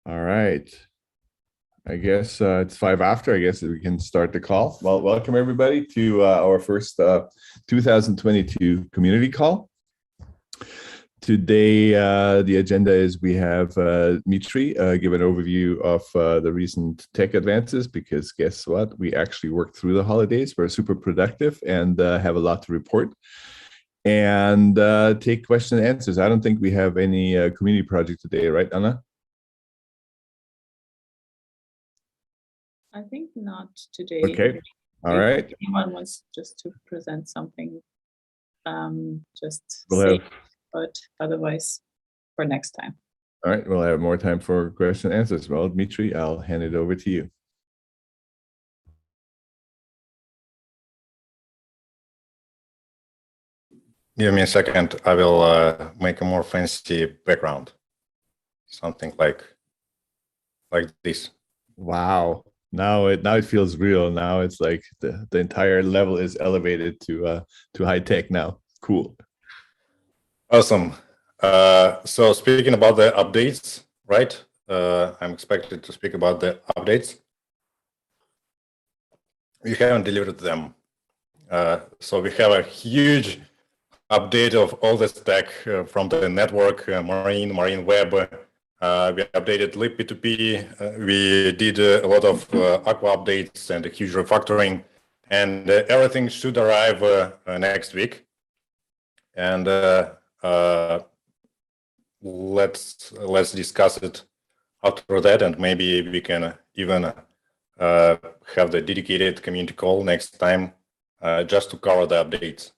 All right. I guess it's 5 after. I guess we can start the call. Well, welcome everybody to our first 2022 community call. Today, the agenda is we have Dmitry give an overview of the recent tech advances, because guess what? We actually worked through the holidays. We're super productive and have a lot to report. And take question and answers. I don't think we have any community project today, right, Anna? I think not today. Okay. All right. If anyone wants just to present something, just we'll say, have... but otherwise for next time. All right, we'll have more time for question and answers. Well, Dmitry, I'll hand it over to you. Give me a second. I will make a more fancy background. Something like this. Wow. Now it feels real. Now it's like the entire level is elevated to high tech now. Cool. Awesome. So speaking about the updates, right? I'm expected to speak about the updates. We haven't delivered them. So we have a huge update of all the stack from the network, marine web. We updated libp2p. We did a lot of Aqua updates and a huge refactoring, and everything should arrive next week. And let's discuss it after that, and maybe we can even have the dedicated community call next time just to cover the updates.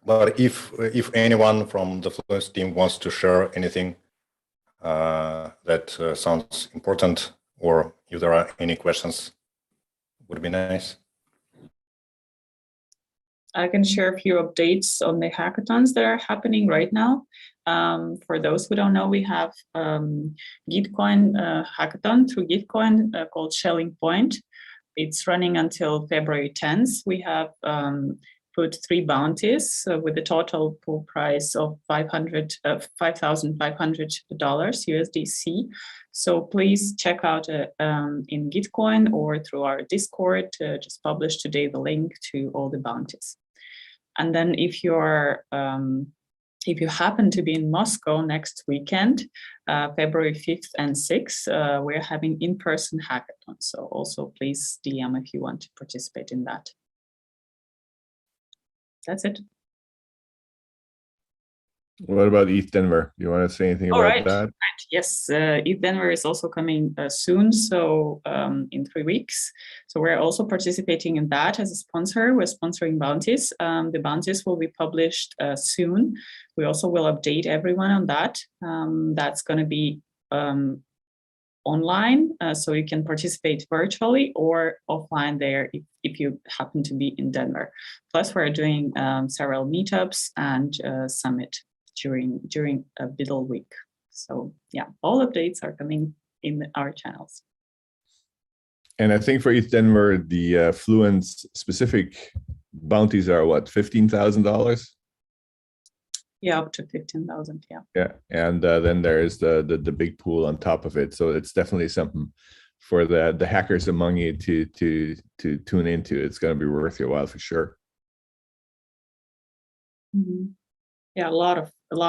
But if anyone from the Fluence team wants to share anything that sounds important, or if there are any questions, would be nice. I can share a few updates on the hackathons that are happening right now. For those who don't know, we have Gitcoin hackathon through Gitcoin called Shelling Point. It's running until February 10th. We have put 3 bounties with a total pool price of $5,500 USDC. So please check out in Gitcoin or through our Discord. Just published today the link to all the bounties. And then if you happen to be in Moscow next weekend, February 5th and 6th, we're having in-person hackathon. So also please DM if you want to participate in that. That's it. What about ETH Denver? Do you want to say anything about that? Right. Yes, ETH Denver is also coming soon, so in 3 weeks. So we're also participating in that as a sponsor. We're sponsoring bounties. The bounties will be published soon. We also will update everyone on that. That's going to be online, so you can participate virtually or offline there if you happen to be in Denver. Plus, we're doing several meetups and summit during a middle week. So yeah, all updates are coming in our channels. And I think for ETH Denver, the Fluence specific bounties are what, $15,000? Yeah, up to 15,000. Yeah. Yeah, and then there is the big pool on top of it. So it's definitely something for the hackers among you to tune into. It's going to be worth your while for sure. Mm-hmm. Yeah, a lot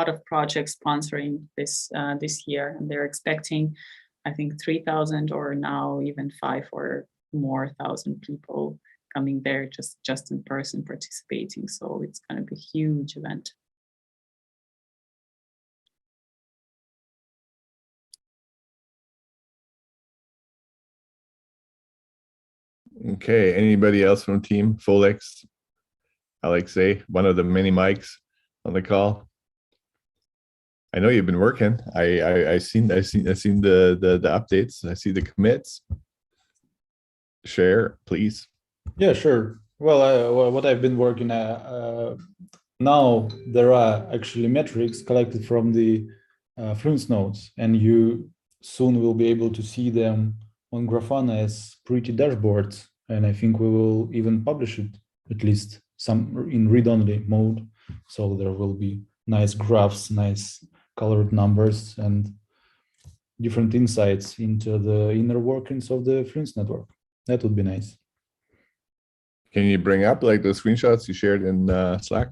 of projects sponsoring this year, and they're expecting, I think, 3,000 or now even 5 or more thousand people coming there just in person participating. So it's going to be a huge event. Okay, anybody else from team? Folex, Alexei, one of the many mics on the call. I know you've been working. I seen the updates. I see the commits. Share, please. Yeah, sure. Well, what I've been working now, there are actually metrics collected from the Fluence nodes, and you soon will be able to see them on Grafana as pretty dashboards. And I think we will even publish it, at least some in read-only mode. So there will be nice graphs, nice colored numbers, and different insights into the inner workings of the Fluence network. That would be nice. Can you bring up like the screenshots you shared in Slack?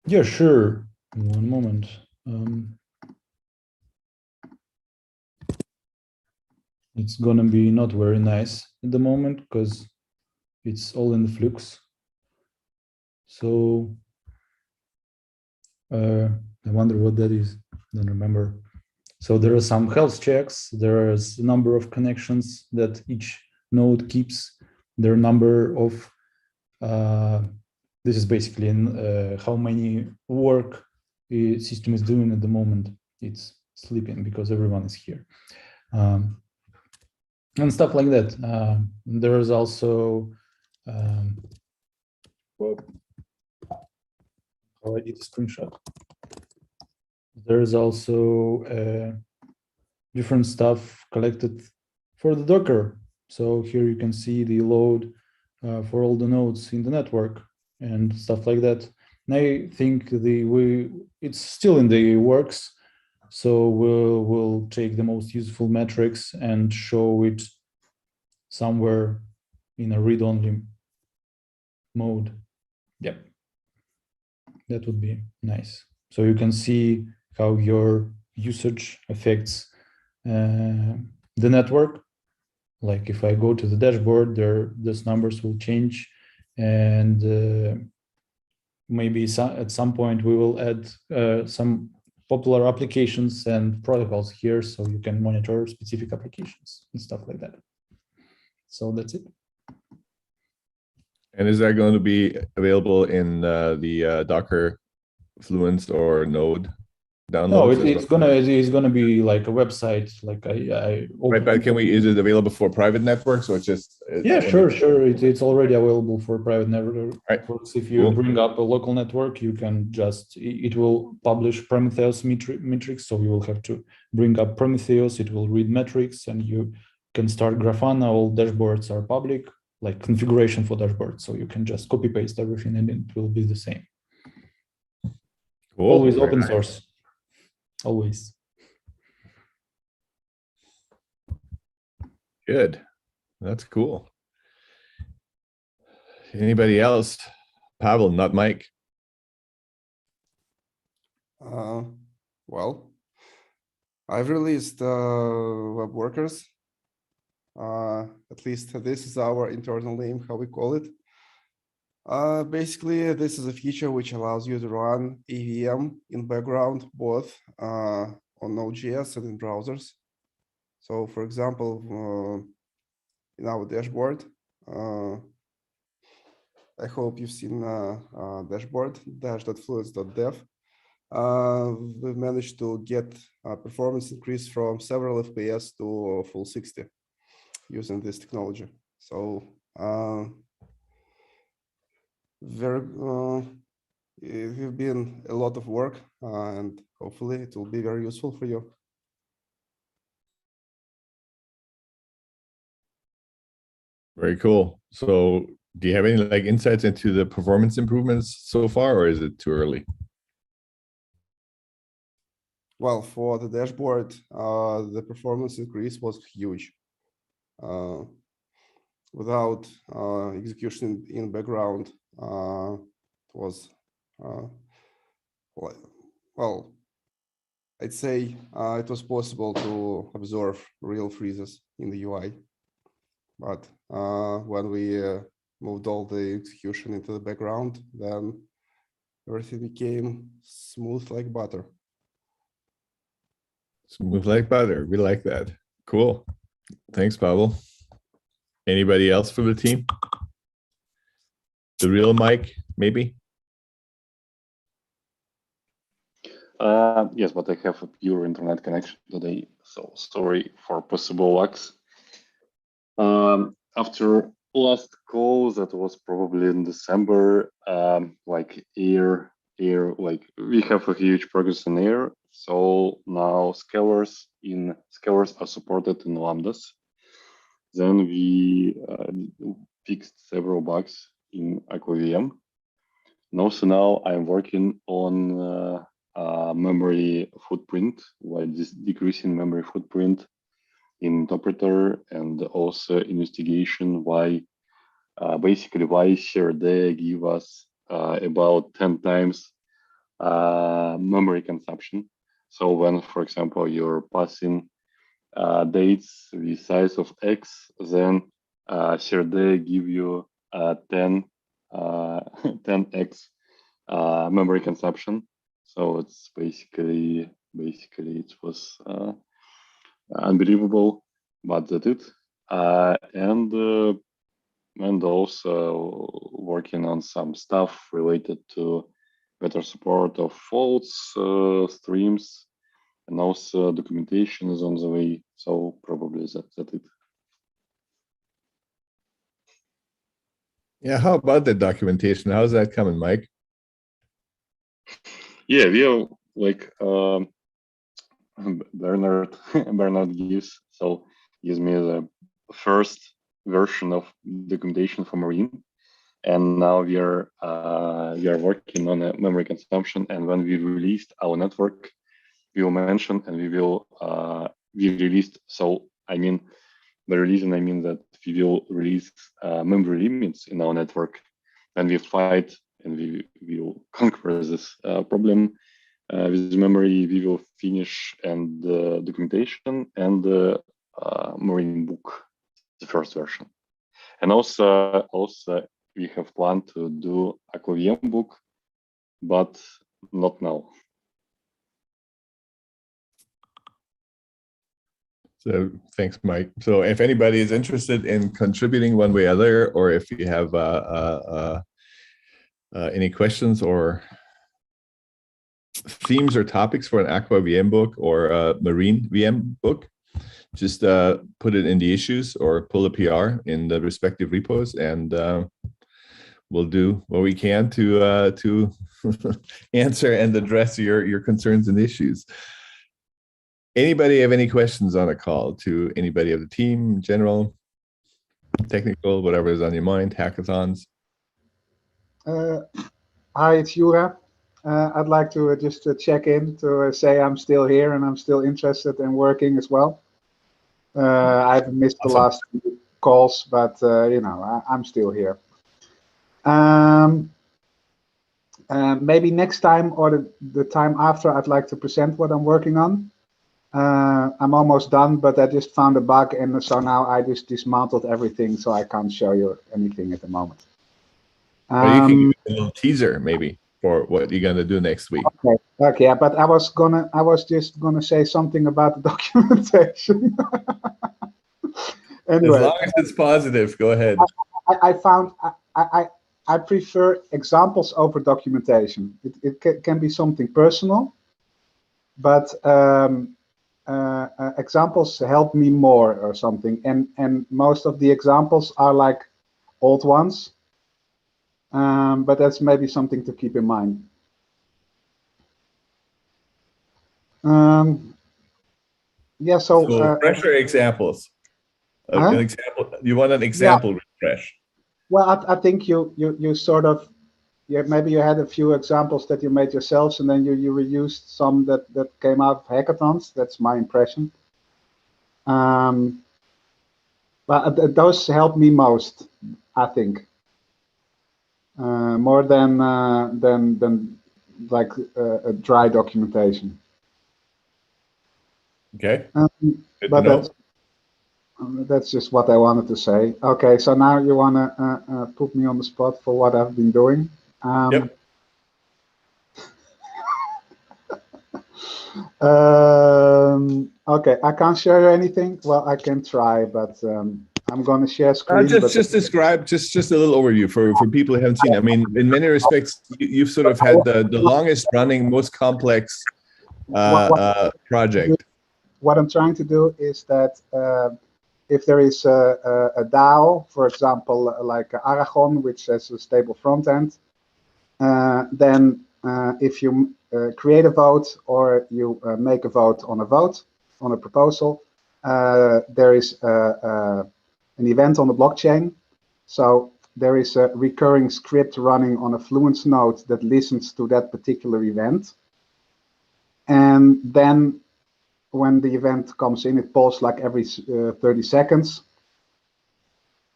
Yeah, sure. One moment. It's gonna be not very nice at the moment because it's all in the flux. So I wonder what that is. Don't remember. So there are some health checks. There is a number of connections that each node keeps. There are a number of this is basically how many work the system is doing at the moment. It's sleeping because everyone is here. And stuff like that. There is also oh, I did a screenshot. There is also different stuff collected for the Docker. So here you can see the load for all the nodes in the network and stuff like that. And I think it's still in the works. So we'll take the most useful metrics and show it somewhere in a read-only mode. Yep, that would be nice. So you can see how your usage affects the network. Like if I go to the dashboard, those numbers will change, and maybe at some point we will add some popular applications and protocols here, so you can monitor specific applications and stuff like that. So that's it. And is that going to be available in the Docker Fluence or Node downloads? No, it's gonna be like a website. Like right, but is it available for private networks or just? Yeah, sure. It's already available for private networks. Right. If you bring up a local network, you can it will publish Prometheus metrics. So you will have to bring up Prometheus. It will read metrics, and you can start Grafana. All dashboards are public, like configuration for dashboards. So you can just copy paste everything, and it will be the same. Cool. Always open source. Always. Good. That's cool. Anybody else? Pavel, not Mike. Well, I've released web workers. At least this is our internal name, how we call it. Basically, this is a feature which allows you to run EVM in background, both on Node.js and in browsers. So, for example, in our dashboard, I hope you've seen dashboard, dash.fluence.dev. We've managed to get a performance increase from several FPS to full 60 using this technology. So, it has been a lot of work, and hopefully it will be very useful for you. Very cool. So do you have any like insights into the performance improvements so far, or is it too early? Well, for the dashboard, the performance increase was huge. Without execution in background, it was, well, I'd say it was possible to observe real freezes in the UI. But when we moved all the execution into the background, then everything became smooth like butter. Smooth like butter. We like that. Cool. Thanks, Pavel. Anybody else from the team? The real Mike, maybe? Yes, but I have a pure internet connection today, so sorry for possible lags. After last call, that was probably in December, like like we have a huge progress in air. So now scalars are supported in lambdas. Then we fixed several bugs in Aqua VM. And also now I'm working on memory footprint, why this decreasing memory footprint in interpreter, and also investigation why basically why CRD give us about 10 times memory consumption. So when, for example, you're passing dates with size of X, then CRD give you 10x memory consumption. So it's basically it was unbelievable, but that's it. And also working on some stuff related to better support of faults streams, and also documentation is on the way. So probably that's it. Yeah, how about the documentation? How's that coming, Mike? Yeah, we are like Bernhard gives me the first version of documentation for Marine, and now we are working on a memory consumption. And when we released our network, we will mention, and we released. So I mean, by releasing, I mean that we will release memory limits in our network, and we fight and we will conquer this problem with memory. We will finish and documentation and the Marine book, the first version, and also we have planned to do Aqua book, but not now. So thanks, Mike. So if anybody is interested in contributing one way or other, or if you have any questions or themes or topics for an Aqua VM book or a Marine VM book, just put it in the issues or pull a PR in the respective repos, and we'll do what we can to answer and address your concerns and issues. Anybody have any questions on a call to anybody of the team, general, technical, whatever is on your mind, hackathons? Hi, it's Yura. I'd like to just check in to say I'm still here and I'm still interested in working as well. I've missed the last few calls, but you know, I'm still here. Maybe next time or the time after, I'd like to present what I'm working on. I'm almost done, but I just found a bug, and so now I just dismantled everything, so I can't show you anything at the moment. You can give a little teaser maybe for what you're gonna do next week. Okay, yeah, but I was just gonna say something about the documentation. Anyway, as long as it's positive, go ahead. I found I prefer examples over documentation. It can be something personal, but examples help me more or something, and most of the examples are like old ones, but that's maybe something to keep in mind. Yeah, so fresher examples. An example. You want an example refresh? Well, I think you sort of, maybe you had a few examples that you made yourselves, and then you reused some that came out of hackathons. That's my impression. But those help me most, I think, more than like a dry documentation. Okay. But that's just what I wanted to say. Okay, so now you want to put me on the spot for what I've been doing. Yep. Okay, I can't show you anything. Well, I can try, but I'm going to share screen. Just describe just a little overview for people who haven't seen. I mean, in many respects, you've sort of had the longest running, most complex project. What I'm trying to do is that if there is a DAO, for example, like Aragon, which has a stable front end, then if you create a vote or you make a vote on a proposal, there is an event on the blockchain. So there is a recurring script running on a Fluence node that listens to that particular event. And then when the event comes in, it polls like every 30 seconds.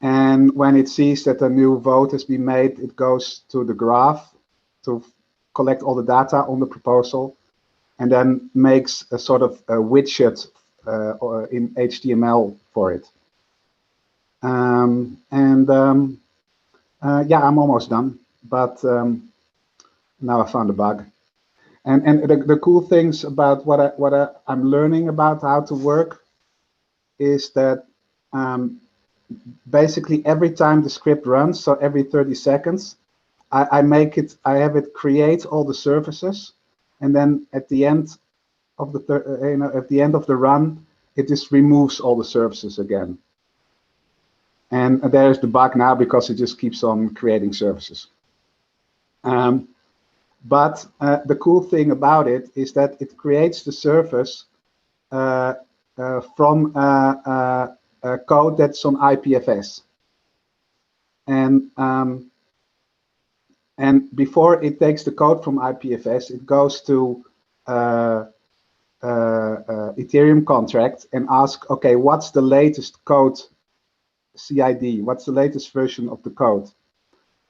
And when it sees that a new vote has been made, it goes to the graph to collect all the data on the proposal, and then makes a sort of a widget in HTML for it. Yeah, I'm almost done, but now I found a bug. And the cool things about what I'm learning about how to work is that basically every time the script runs, so every 30 seconds, I have it create all the services, and then at the end of the run, it just removes all the services again. And there's the bug now because it just keeps on creating services. But the cool thing about it is that it creates the service from a code that's on IPFS. And before it takes the code from IPFS, it goes to Ethereum contract and asks, okay, what's the latest code CID? What's the latest version of the code?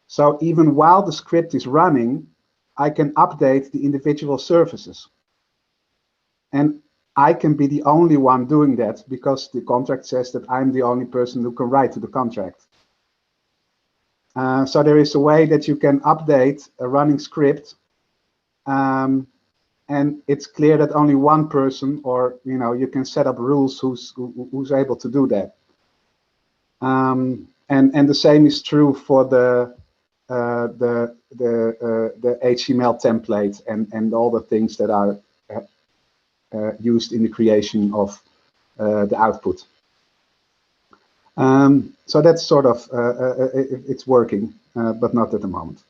So even while the script is running, I can update the individual services. And I can be the only one doing that because the contract says that I'm the only person who can write to the contract. So there is a way that you can update a running script, and it's clear that only one person, or you can set up rules who's able to do that. And the same is true for the HTML template and all the things that are used in the creation of the output. So that's sort of it's working, but not at the moment.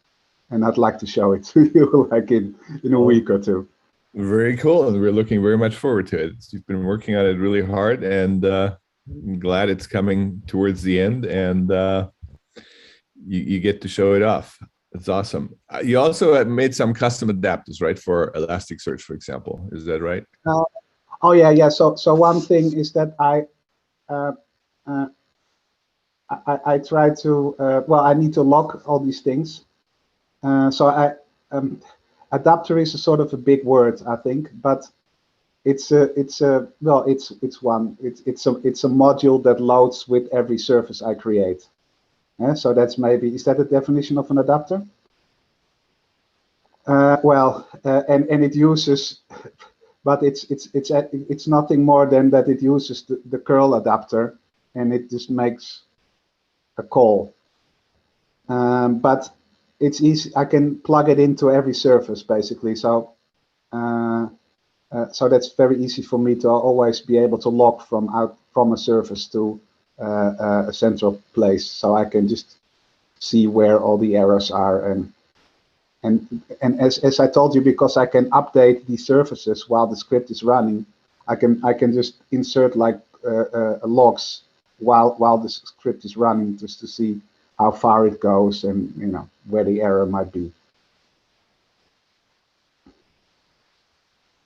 And I'd like to show it to you like in a week or two. Very cool, and we're looking very much forward to it. You've been working on it really hard, and I'm glad it's coming towards the end, and you get to show it off. It's awesome. You also made some custom adapters, right, for Elasticsearch, for example. Is that right? Oh yeah. So one thing is that I try to I need to log all these things. So adapter is a sort of a big word, I think, but it's a module that loads with every service I create. Yeah, so that's is that a definition of an adapter? And it uses, but it's nothing more than that it uses the curl adapter, and it just makes a call. But it's easy. I can plug it into every service basically. So that's very easy for me to always be able to log from a service to a central place, so I can just see where all the errors are, and as I told you, because I can update the services while the script is running, I can just insert like logs while the script is running, just to see how far it goes and where the error might be.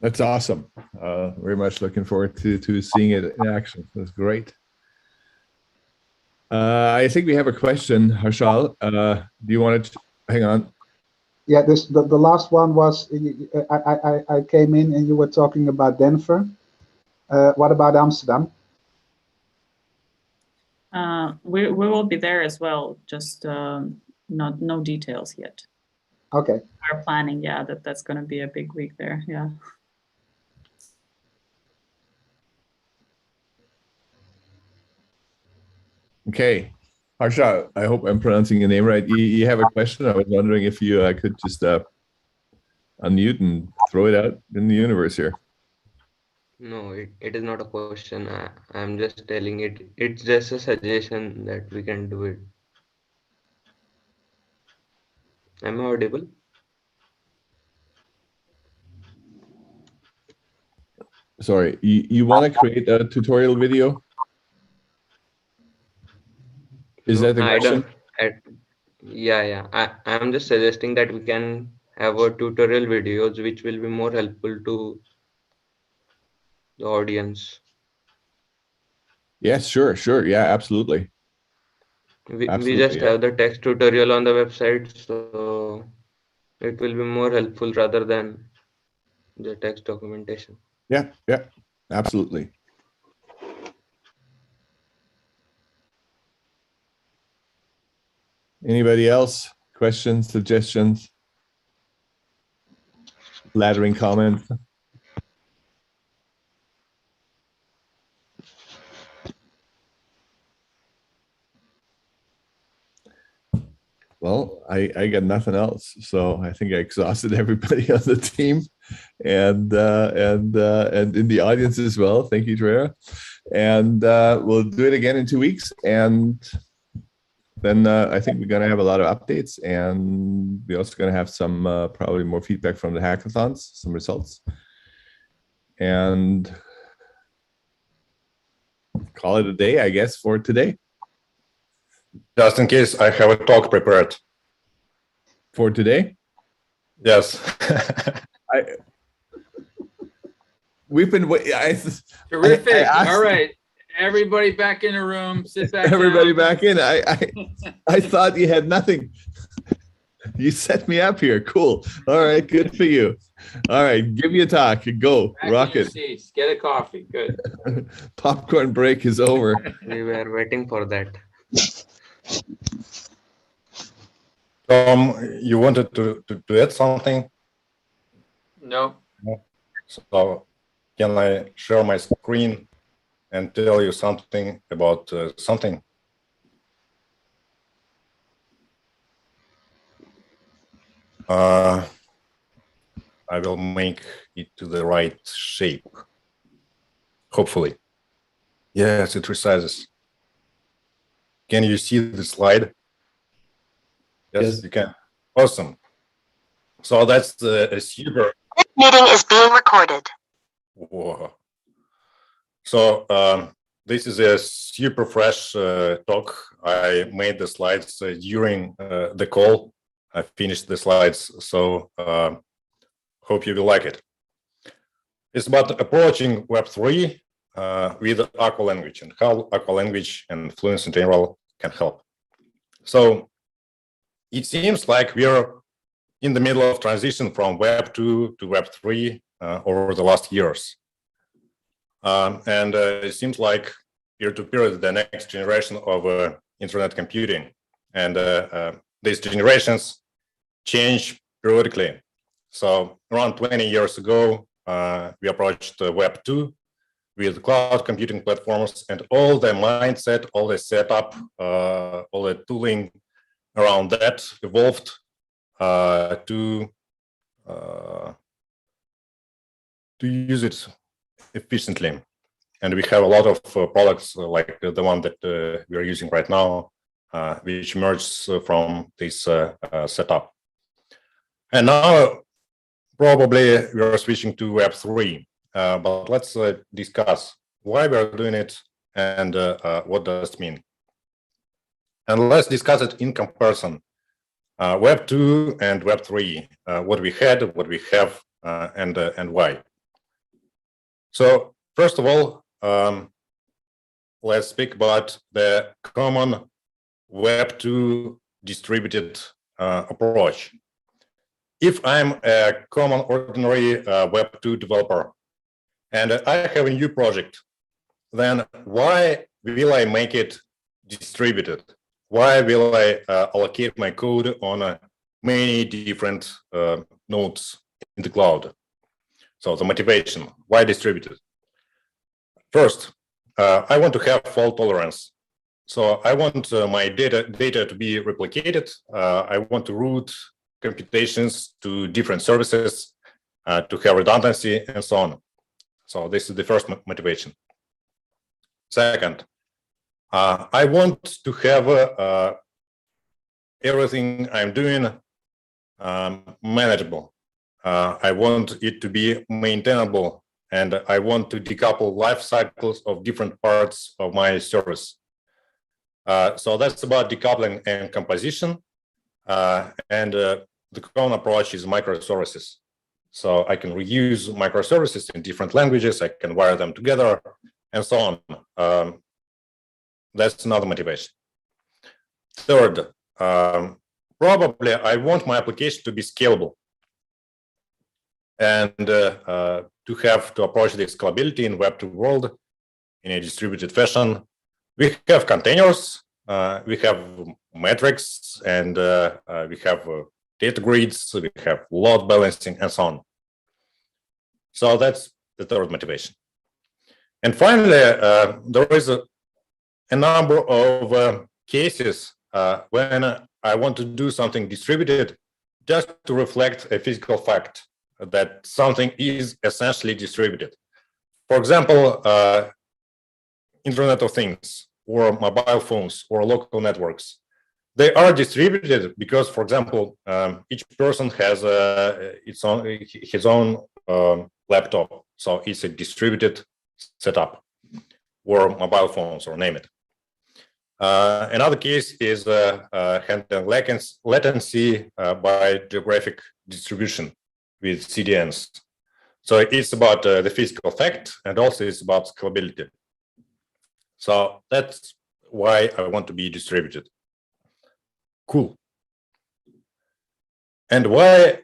That's awesome. Very much looking forward to seeing it in action. That's great. I think we have a question, Harshal. Do you want to hang on? Yeah, the last one was I came in and you were talking about Denver. What about Amsterdam? We will be there as well. Just no details yet. Okay. We're planning, yeah, that's going to be a big week there. Yeah. Okay. Harsha, I hope I'm pronouncing your name right. You have a question? I was wondering if you could just unmute and throw it out in the universe here. No, it is not a question. I'm just telling it. It's just a suggestion that we can do it. Am I audible? Sorry, you want to create a tutorial video? Is that the question? I'm just suggesting that we can have a tutorial videos which will be more helpful to the audience. Yes, sure. Yeah, absolutely. We Absolutely, just yeah. have the text tutorial on the website, so it will be more helpful rather than the text documentation. Yeah, absolutely. Anybody else? Questions, suggestions, flattering comments? Well, I got nothing else, so I think I exhausted everybody on the team, and in the audience as well. Thank you, Drea, and we'll do it again in 2 weeks, and then I think we're gonna have a lot of updates, and we're also gonna have some probably more feedback from the hackathons, some results, and call it a day, I guess, for today. Just in case, I have a talk prepared. For today? Yes. We've been. Terrific. All right. Everybody back in the room. Sit back. Everybody down. back in. I thought you had nothing. You set me up here. Cool. All right. Good for you. All right. Give me a talk. Go. Back Rock in your it. seats. Get a coffee. Good. Popcorn break is over. We were waiting for that. You wanted to add something? No. So can I share my screen and tell you something about something? I will make it to the right shape. Hopefully. Yes, it resizes. Can you see the slide? Yes, you can. Awesome. So that's a super. This meeting is being recorded. Whoa. So this is a super fresh talk. I made the slides during the call. I finished the slides, so hope you will like it. It's about approaching Web3 with Aqua language and how Aqua language and Fluence in general can help. So it seems like we are in the middle of transition from Web 2 to Web 3 over the last years. And it seems like peer-to-peer is the next generation of internet computing. And these generations change periodically. So around 20 years ago, we approached Web 2 with cloud computing platforms, and all the mindset, all the setup, all the tooling around that evolved to use it efficiently. And we have a lot of products like the one that we are using right now, which emerges from this setup. And now probably we are switching to Web 3, but let's discuss why we are doing it and what does it mean. And let's discuss it in comparison. Web 2 and Web 3, what we had, what we have, and why. So first of all, let's speak about the common Web 2 distributed approach. If I'm a common ordinary Web 2 developer and I have a new project, then why will I make it distributed? Why will I allocate my code on many different nodes in the cloud? So the motivation, why distributed? First, I want to have fault tolerance. So I want my data to be replicated. I want to route computations to different services, to have redundancy and so on. So this is the first motivation. Second, I want to have everything I'm doing manageable. I want it to be maintainable, and I want to decouple life cycles of different parts of my service. So that's about decoupling and composition. And the common approach is microservices. So I can reuse microservices in different languages. I can wire them together, and so on. That's another motivation. Third, probably I want my application to be scalable and to approach the scalability in Web2 world in a distributed fashion. We have containers, we have metrics, and we have data grids, we have load balancing, and so on. So that's the third motivation. And finally, there is a number of cases when I want to do something distributed just to reflect a physical fact that something is essentially distributed. For example, Internet of Things or mobile phones or local networks. They are distributed because, for example, each person has his own laptop. So it's a distributed setup, or mobile phones, or name it. Another case is handling latency by geographic distribution with CDNs. So it's about the physical fact, and also it's about scalability. So that's why I want to be distributed. Cool. And why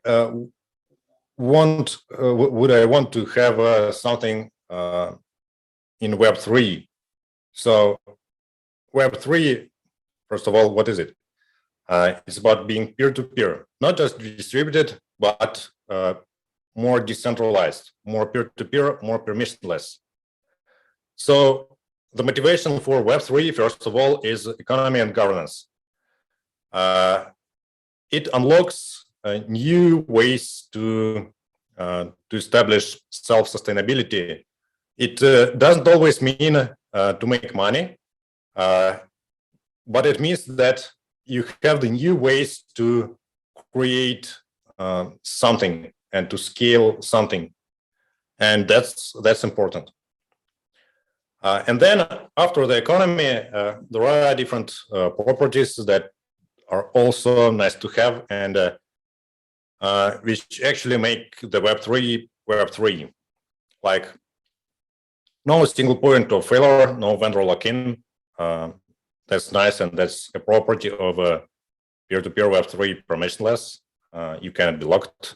would I want to have something in Web3? So Web3, first of all, what is it? It's about being peer-to-peer, not just distributed, but more decentralized, more peer-to-peer, more permissionless. So the motivation for Web3, first of all, is economy and governance. It unlocks new ways to establish self-sustainability. It doesn't always mean to make money, but it means that you have the new ways to create something and to scale something, and that's important. And then after the economy, there are different properties that are also nice to have, and which actually make the Web3, like no single point of failure, no vendor lock-in. That's nice, and that's a property of peer-to-peer Web3 permissionless. You cannot be locked.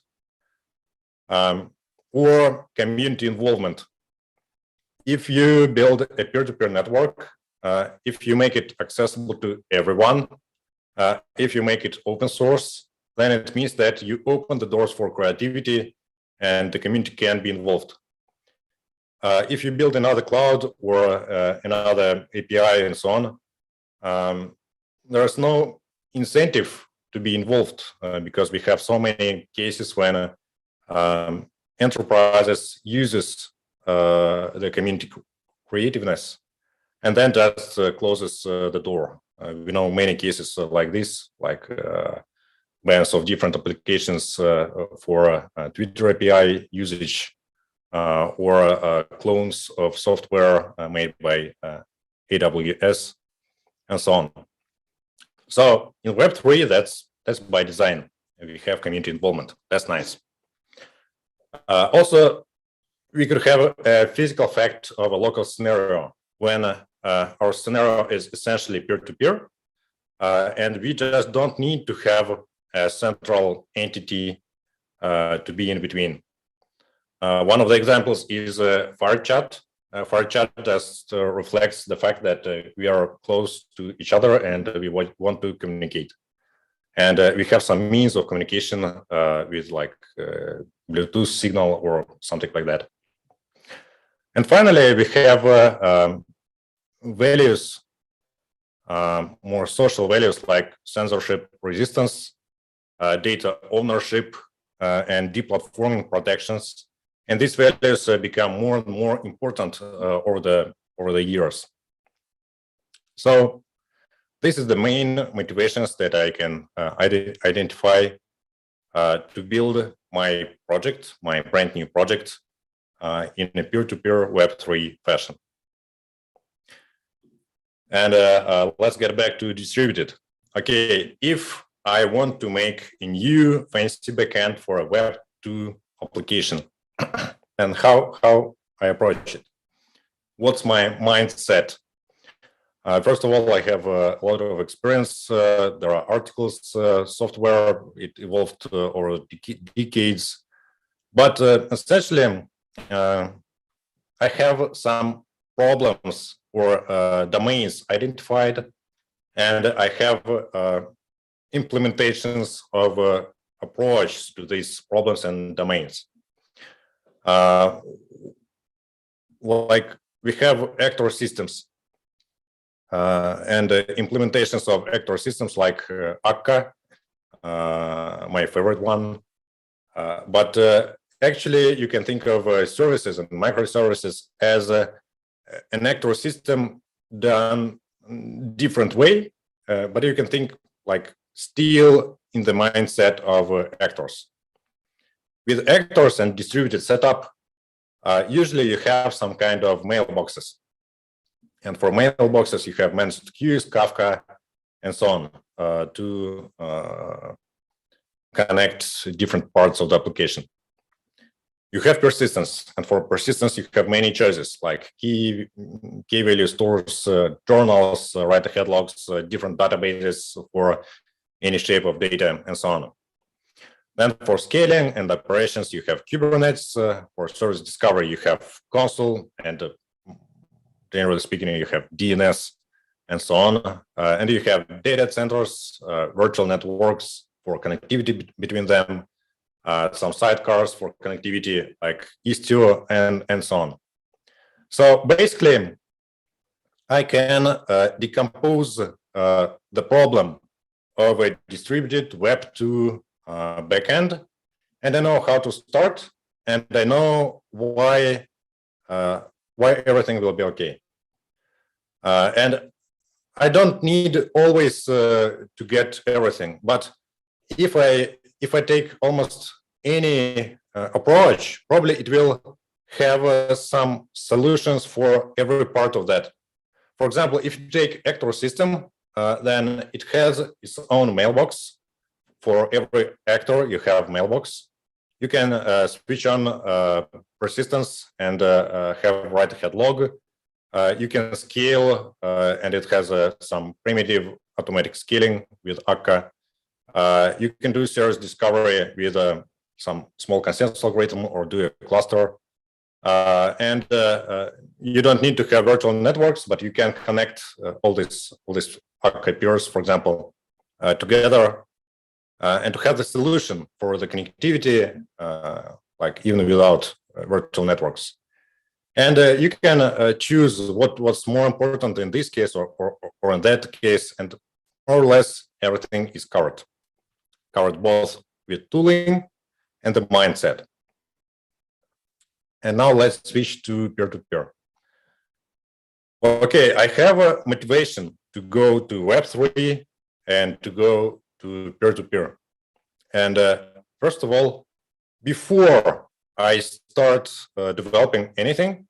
Or community involvement. If you build a peer-to-peer network, if you make it accessible to everyone, if you make it open source, then it means that you open the doors for creativity and the community can be involved. If you build another cloud or another API and so on, there's no incentive to be involved because we have so many cases when enterprises uses the community creativeness and then just closes the door. We know many cases like this, like bans of different applications for Twitter API usage or clones of software made by AWS and so on. So in Web3, that's by design. We have community involvement. That's nice. Also, we could have a physical fact of a local scenario when our scenario is essentially peer-to-peer, and we just don't need to have a central entity to be in between. One of the examples is FireChat. FireChat just reflects the fact that we are close to each other and we want to communicate. And we have some means of communication with like Bluetooth signal or something like that. And finally, we have values, more social values like censorship resistance, data ownership, and deplatforming protections. And these values become more and more important over the years. So this is the main motivations that I can identify to build my project, my brand new project, in a peer-to-peer Web3 fashion. And let's get back to distributed. Okay, if I want to make a new fancy backend for a Web2 application and how I approach it. What's my mindset? First of all, I have a lot of experience. There are articles, software, it evolved over decades. But essentially, I have some problems or domains identified, and I have implementations of approach to these problems and domains. Like we have actor systems and implementations of actor systems like Aqua, my favorite one. But actually, you can think of services and microservices as an actor system done different way, but you can think like still in the mindset of actors. With actors and distributed setup, usually you have some kind of mailboxes. And for mailboxes, you have managed queues, Kafka, and so on to connect different parts of the application. You have persistence, and for persistence, you have many choices like key value stores, journals, write-ahead logs, different databases for any shape of data, and so on. Then for scaling and operations, you have Kubernetes. For service discovery, you have console, and generally speaking, you have DNS, and so on. And you have data centers, virtual networks for connectivity between them, some sidecars for connectivity like Istio, and so on. So basically, I can decompose the problem of a distributed Web2 backend, and I know how to start, and I know why everything will be okay. And I don't need always to get everything, but if I take almost any approach, probably it will have some solutions for every part of that. For example, if you take actor system, then it has its own mailbox. For every actor, you have mailbox. You can switch on persistence and have write-ahead log. You can scale, and it has some primitive automatic scaling with Akka. You can do service discovery with some small consensus algorithm or do a cluster. And you don't need to have virtual networks, but you can connect all these Akka peers, for example, together, and to have the solution for the connectivity, like even without virtual networks. And you can choose what's more important in this case or in that case, and more or less everything is covered both with tooling and the mindset. And now let's switch to peer-to-peer. Okay, I have a motivation to go to Web3 and to go to peer-to-peer. And first of all, before I start developing anything,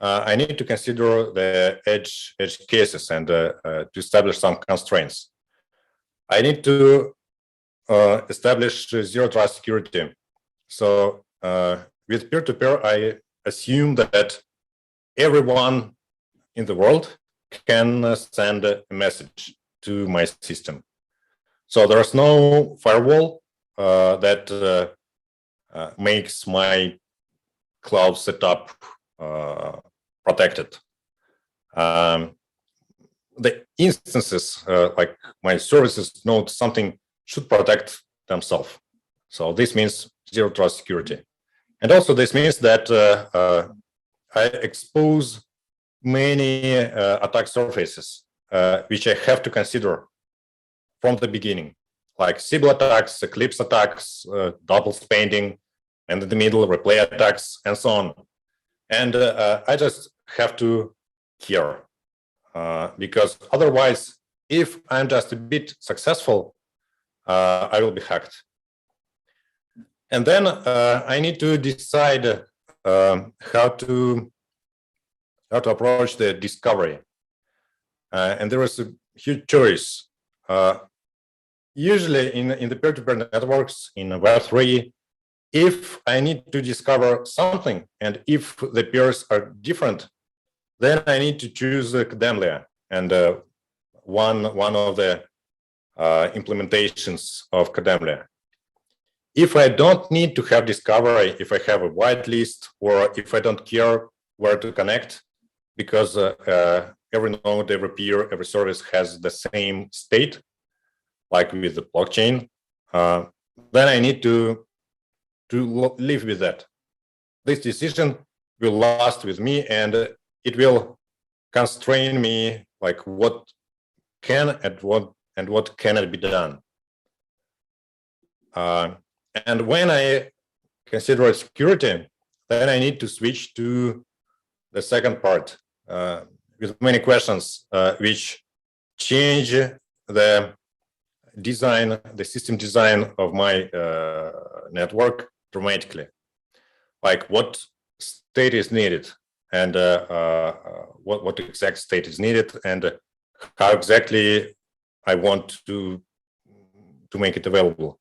I need to consider the edge cases and to establish some constraints. I need to establish zero trust security. So with peer-to-peer, I assume that everyone in the world can send a message to my system. So there's no firewall that makes my cloud setup protected. The instances, like my services node, something should protect themselves. So this means zero trust security. And also this means that I expose many attack surfaces, which I have to consider from the beginning, like Sybil attacks, Eclipse attacks, double spending, and in the middle replay attacks, and so on. And I just have to care, because otherwise, if I'm just a bit successful, I will be hacked. And then I need to decide how to approach the discovery. And there is a huge choice. Usually in the peer-to-peer networks in Web3, If I need to discover something, and if the pairs are different, then I need to choose Kademlia and one of the implementations of Kademlia. If I don't need to have discovery, if I have a whitelist, or if I don't care where to connect, because every node, every peer, every service has the same state, like with the blockchain, then I need to live with that. This decision will last with me, and it will constrain me, like what can and what cannot be done. And when I consider security, then I need to switch to the second part with many questions which change the design, the system design of my network dramatically. Like what state is needed, and what exact state is needed, and how exactly I want to make it available.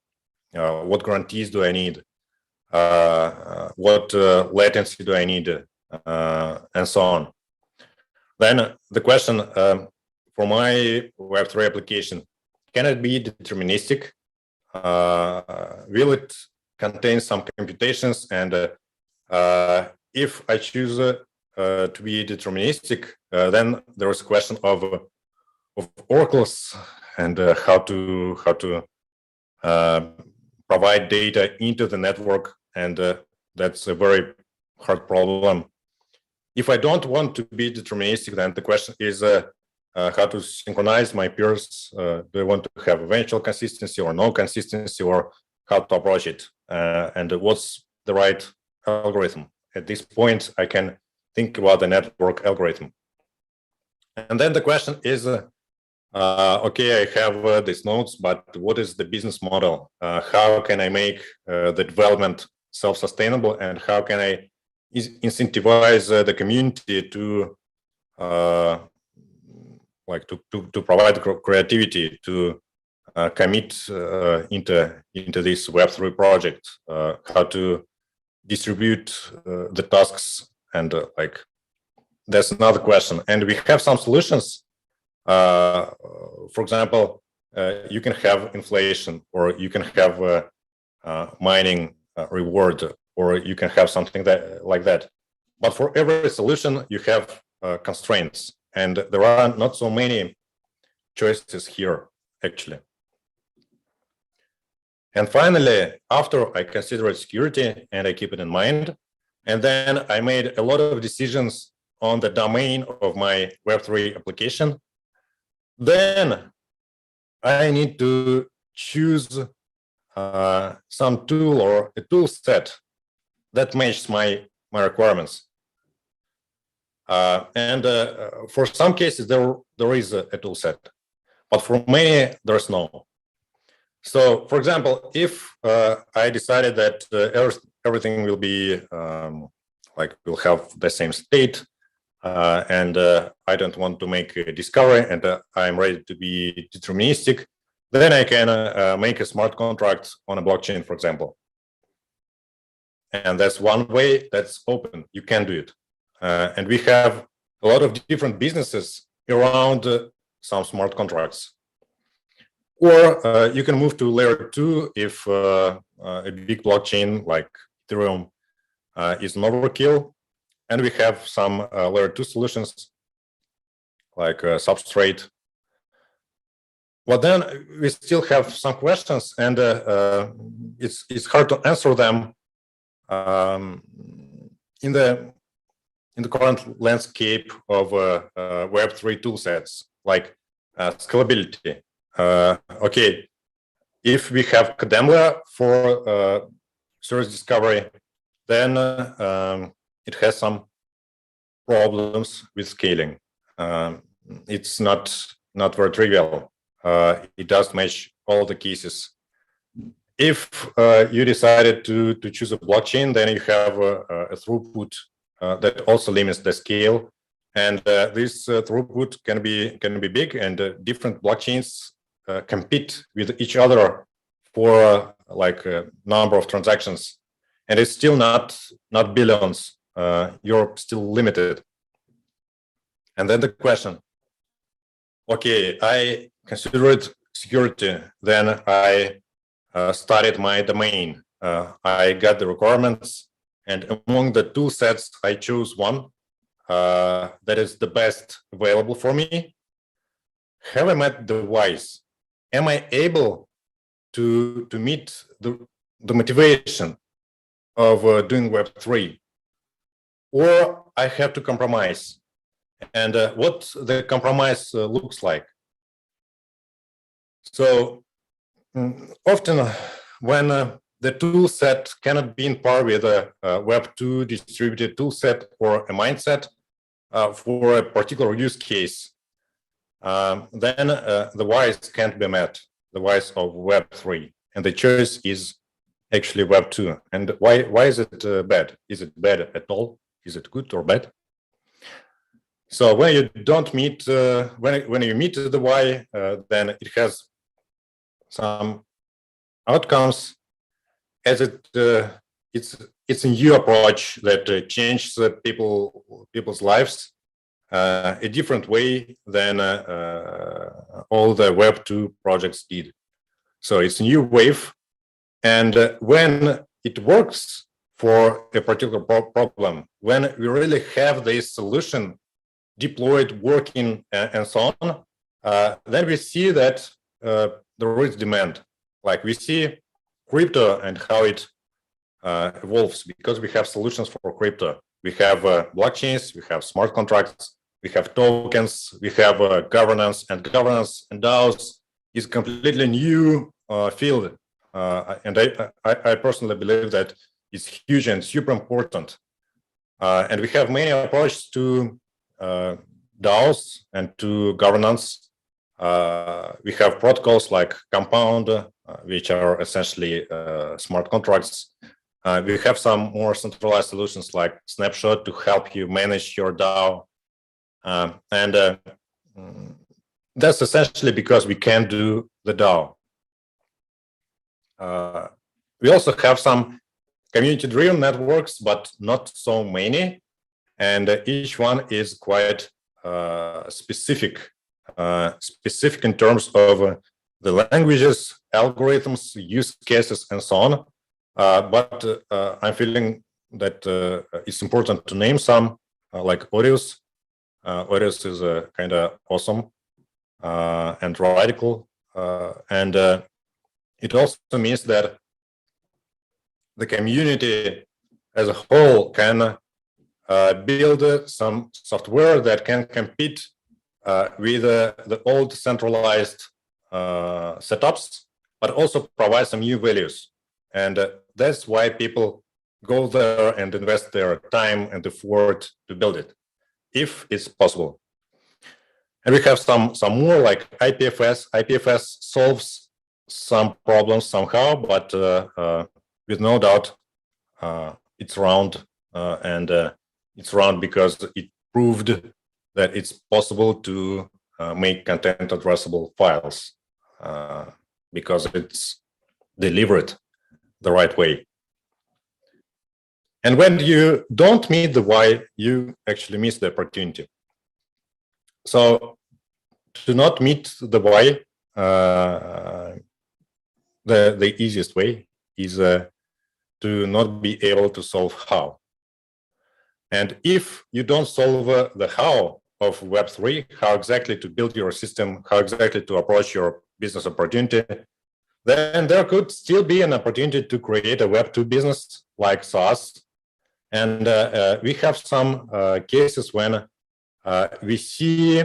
What guarantees do I need? What latency do I need? And so on. Then the question for my Web3 application, can it be deterministic? Will it contain some computations? And if I choose to be deterministic, then there is a question of oracles and how to provide data into the network, and that's a very hard problem. If I don't want to be deterministic, then the question is how to synchronize my peers. Do I want to have eventual consistency or no consistency, or how to approach it? And what's the right algorithm? At this point, I can think about the network algorithm. And then the question is, okay, I have these nodes, but what is the business model? How can I make the development self-sustainable, and how can I incentivize the community to to provide creativity, to commit into this Web3 project, how to distribute the tasks, and that's another question. And we have some solutions. For example, you can have inflation, or you can have mining reward, or you can have something like that. But for every solution, you have constraints, and there are not so many choices here, actually. And finally, after I considered security and I keep it in mind, and then I made a lot of decisions on the domain of my Web3 application, then I need to choose some tool or a tool set that matches my requirements. And for some cases, there is a tool set, but for many, there's no. So, for example, if I decided that everything will be will have the same state, and I don't want to make a discovery, and I'm ready to be deterministic, then I can make a smart contract on a blockchain, for example. And that's one way that's open. You can do it. And we have a lot of different businesses around some smart contracts. Or you can move to layer 2 if a big blockchain like Ethereum is an overkill. And we have some layer 2 solutions like Substrate. But then we still have some questions, and it's hard to answer them in the current landscape of Web3 toolsets, like scalability. Okay, if we have Kademlia for service discovery, then it has some problems with scaling. It's not very trivial. It does match all the cases. If you decided to choose a blockchain, then you have a throughput that also limits the scale, and this throughput can be big, and different blockchains compete with each other for a number of transactions. and it's still not billions. Europe still limited. And then the question, okay, I considered security, then I studied my domain. I got the requirements, and among the tool sets, I chose one that is the best available for me. Have I met the whys? Am I able to meet the motivation of doing Web3? Or I have to compromise? And what the compromise looks like? So often when the tool set cannot be in par with a Web2 distributed tool set or a mindset for a particular use case, then the whys can't be met, the whys of Web3. And the choice is actually Web2. And why is it bad? Is it bad at all? Is it good or bad? So when you don't meet, when you meet the why, then it has some outcomes, as it's a new approach that changes people's lives a different way than all the Web2 projects did. So it's a new wave, and when it works for a particular problem, when we really have this solution deployed, working, and so on, then we see that there is demand. Like we see crypto and how it evolves, because we have solutions for crypto. We have blockchains, we have smart contracts, we have tokens, we have governance, and DAOs is a completely new field. And I personally believe that it's huge and super important. And we have many approaches to DAOs and to governance. We have protocols like Compound, which are essentially smart contracts. We have some more centralized solutions like Snapshot to help you manage your DAO. And that's essentially because we can do the DAO. We also have some community-driven networks, but not so many. And each one is quite specific in terms of the languages, algorithms, use cases, and so on. But I'm feeling that it's important to name some, like Aureus. Aureus is kind of awesome and radical. And it also means that the community as a whole can build some software that can compete with the old centralized setups, but also provide some new values. And that's why people go there and invest their time and effort to build it, if it's possible. And we have some more like IPFS. IPFS solves some problems somehow, but with no doubt it's round, and it's round because it proved that it's possible to make content addressable files because it's delivered the right way. And when you don't meet the why, you actually miss the opportunity. So to not meet the why, the easiest way is to not be able to solve how. And if you don't solve the how of Web3, how exactly to build your system, how exactly to approach your business opportunity, then there could still be an opportunity to create a Web2 business like SaaS. And we have some cases when we see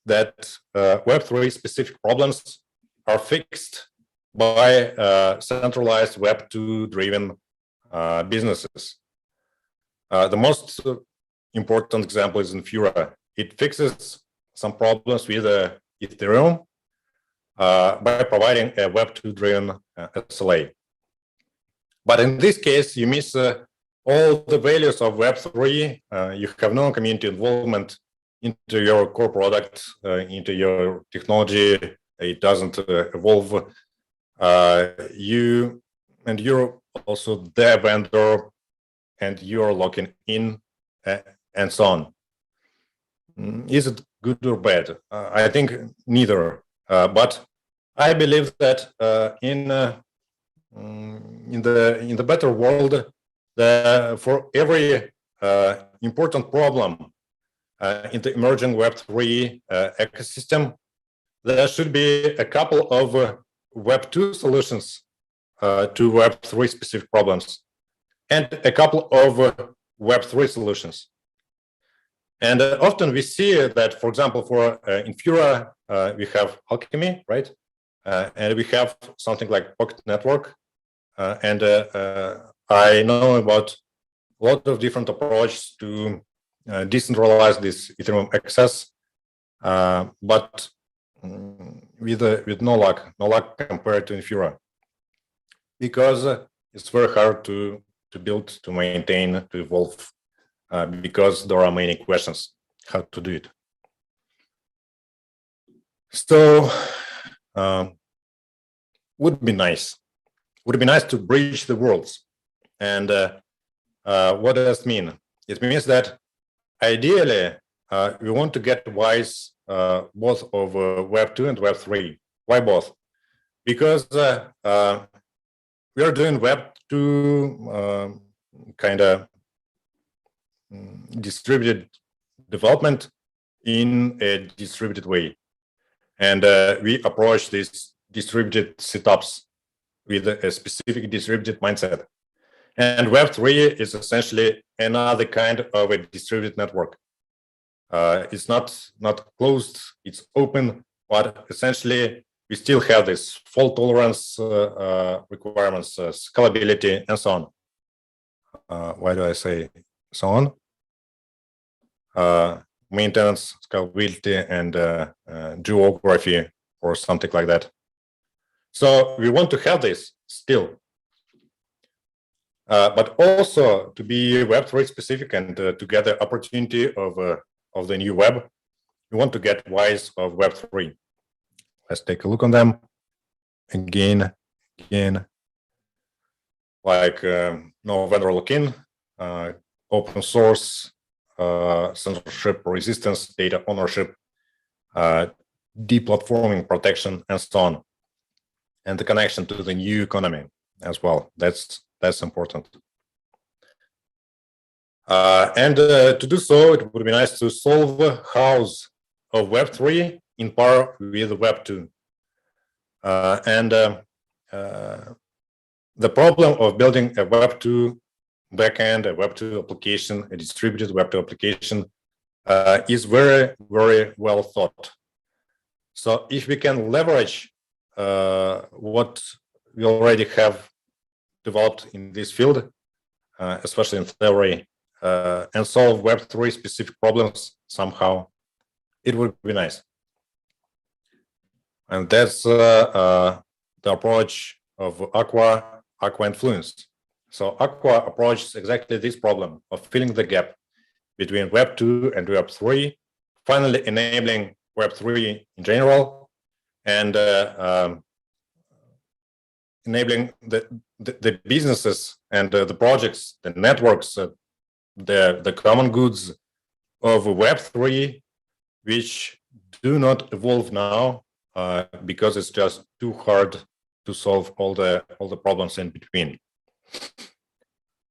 that Web3 specific problems are fixed by centralized Web2 driven businesses. The most important example is in Yura. It fixes some problems with Ethereum by providing a Web2 driven SLA. But in this case, you miss all the values of Web3. You have no community involvement into your core product, into your technology. It doesn't evolve. You're also the vendor, and you're logging in, and so on. Is it good or bad? I think neither. But I believe that in the better world, for every important problem in the emerging Web3 ecosystem, there should be a couple of Web2 solutions to Web3 specific problems, and a couple of Web3 solutions. And often we see that, for example, for in Yura, we have Alchemy, right? And we have something like Pocket Network. And I know about a lot of different approaches to decentralize this Ethereum access, but with no luck compared to Infura, because it's very hard to build, to maintain, to evolve, because there are many questions how to do it. So would be nice to bridge the worlds. And what does it mean? It means that ideally we want to get wise both of Web2 and Web3. Why both? Because we are doing Web2 kind of distributed development in a distributed way. And we approach these distributed setups with a specific distributed mindset. And Web3 is essentially another kind of a distributed network. It's not closed, it's open, but essentially we still have this fault tolerance requirements, scalability, and so on. Why do I say so on? Maintenance, scalability, and geography, or something like that. So we want to have this still, but also to be Web3 specific and to get the opportunity of the new web. We want to get wise of Web3. Let's take a look on them again. Like no vendor lock-in, open source, censorship resistance, data ownership, deplatforming protection, and so on, and the connection to the new economy as well. That's important. And to do so, it would be nice to solve the house of Web3 in par with Web2. And the problem of building a Web2 backend, a Web2 application, a distributed Web2 application is very, very well thought. So if we can leverage what we already have developed in this field, especially in theory, and solve Web3 specific problems somehow, it would be nice. And that's the approach of Aqua Influence. So Aqua approaches exactly this problem of filling the gap between Web2 and Web3, finally enabling Web3 in general, and enabling the businesses and the projects, the networks, the common goods of Web3, which do not evolve now because it's just too hard to solve all the problems in between.